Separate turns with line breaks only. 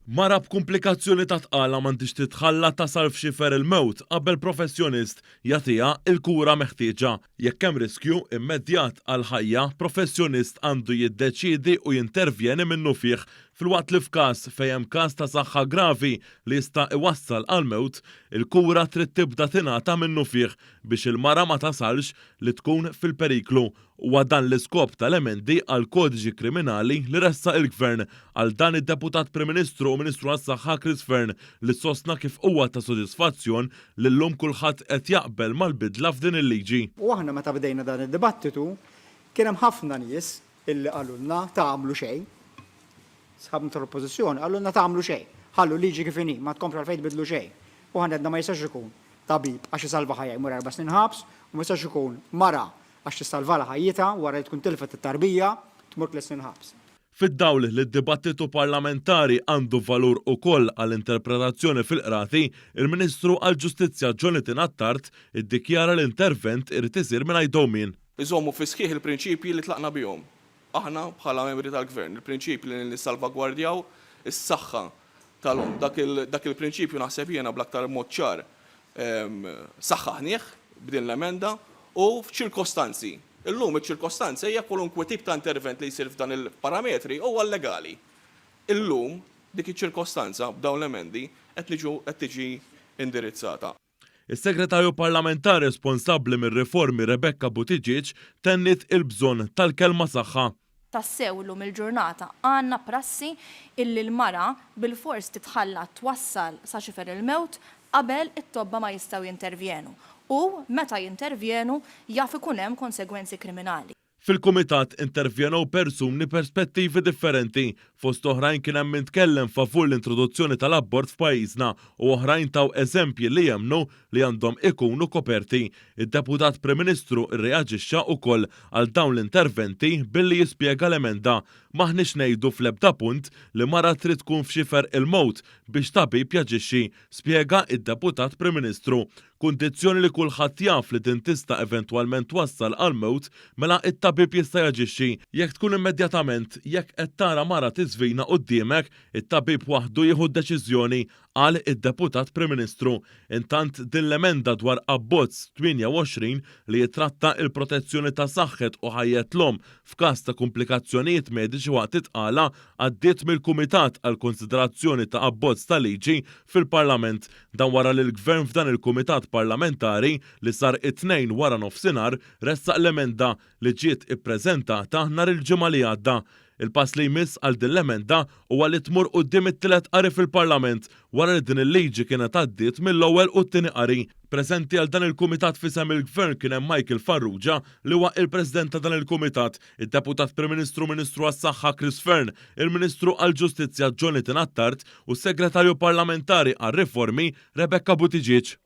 Mara b'komplikazzjoni ta' tqala m'għandix titħalla tasal f'xifer il-mewt qabel professjonist jagħtiha l-kura meħtieġa. Jekk hemm riskju immedjat għal ħajja, professjonist għandu jiddeċiedi u jintervjeni minnu fih filwaqt li f'każ fejn hemm każ ta' saħħa gravi li jista' iwassal għal mewt, il-kura trid tibda tingħata minnu fih biex il-mara ma tasalx li tkun fil-periklu. Huwa dan l-iskop tal-emendi għal kodiġi kriminali li ressa il-Gvern għal dan id-Deputat Prim Ministru u Ministru għas-Saħħa Chris Fearn li sostna kif huwa ta' sodisfazzjon li llum kulħadd qed jaqbel mal-bidla f'din il-liġi.
U aħna meta bdejna dan id-dibattitu kien hemm ħafna nies illi qalulna tagħmlu xejn. Sħabna tal-oppożizzjoni qalulna tagħmlu xejn. Ħallu liġi kif inhi ma tkomplu għalfejn tbidlu xejn. U ħanedna ma jistax ikun tabib għax isalva ħajja jmur 4 snin ħabs u ma jistax ikun mara għax tissalvala ħajjita wara li tkun tilfet it-tarbija tmur 3 snin ħabs.
Fid-dawl li d-dibattitu parlamentari għandu valur ukoll għall-interpretazzjoni fil-qrati, il-Ministru għall-Ġustizzja Jonathan Attard iddikjara l-intervent irid isir mingħajr dowmien.
Iżommu fi sħiħ il-prinċipji li tlaqna bihom. Aħna bħala membri tal-Gvern, il-prinċipji li nissalvagwardjaw is-saħħa tal-hom. Dak il-prinċipju naħseb jiena bl-aktar mod ċar saħħaħnieh b'din l-emenda u f'ċirkostanzi. Illum iċ-ċirkostanzi hija kwalunkwe tip ta' intervent li jsir f'dan il-parametri huwa legali. Illum dik iċ-ċirkostanza b'dawn l-emendi qed tiġi indirizzata.
Is-Segretarju Parlamentari responsabbli mir-riformi Rebecca Buttigieg tennit il-bżonn tal-kelma saħħa.
Tassew illum il-ġurnata għandna prassi illi l-mara bil-fors titħalla twassal sa xifer il-mewt qabel it-tobba ma jistgħu jintervjenu. U meta jintervjenu jaf ikun hemm konsegwenzi kriminali.
Fil-Kumitat intervjenew persuni perspettivi differenti, fost oħrajn kien hemm mitkellem favur l-introduzzjoni tal-abbort f'pajjiżna u oħrajn taw eżempji li jemnu li għandhom ikunu koperti. Id-Deputat Prim Ministru rreaġixxa wkoll għal dawn l-interventi billi jispjega l-emenda. Maħniex ngħidu fl-ebda punt li mara trid tkun f'xifer il-mowt biex tabib jaġixxi, spjega id-Deputat Prim Ministru. Kundizzjoni li kulħadd jaf li din tista' eventwalment wassal għal mewt mela it-tabib jista' jaġixxi. Jekk tkun immedjatament jekk qed tara mara tiżvina quddiemek, it-tabib waħdu jieħu deċiżjoni qal id-Deputat Prim Ministru. Intant din l-emenda dwar abbozz 28 li jitratta il-protezzjoni ta' saħħet u ħajjet l-om f'każ ta' komplikazzjonijiet mediċi waqt itqala għaddiet mill-Kumitat għal konsiderazzjoni ta' abbozz ta' liġi fil-Parlament. Dan wara li l-Gvern f'dan il-Kumitat parlamentari li sar it-tnejn wara nofsinhar ressaq l-emenda li ġiet ippreżentata nhar il-ġimgħa li għadda. Il-pass li jmiss għal din l-emenda huwa li tmur quddiem it-tielet qari fil-Parlament wara li din il-liġi kienet għaddiet mill-ewwel u t-tieni qari. Preżenti għal dan il-Kumitat fisem il-Gvern kien hemm Michael Farrugia li huwa il-President ta' dan il-Kumitat, id-Deputat Prim Ministru Ministru għas-Saħħa Chris Fearn, il-Ministru għall-Ġustizzja Jonathan Attard u s-Segretarju Parlamentari għar-Riformi Rebecca Buttigieg.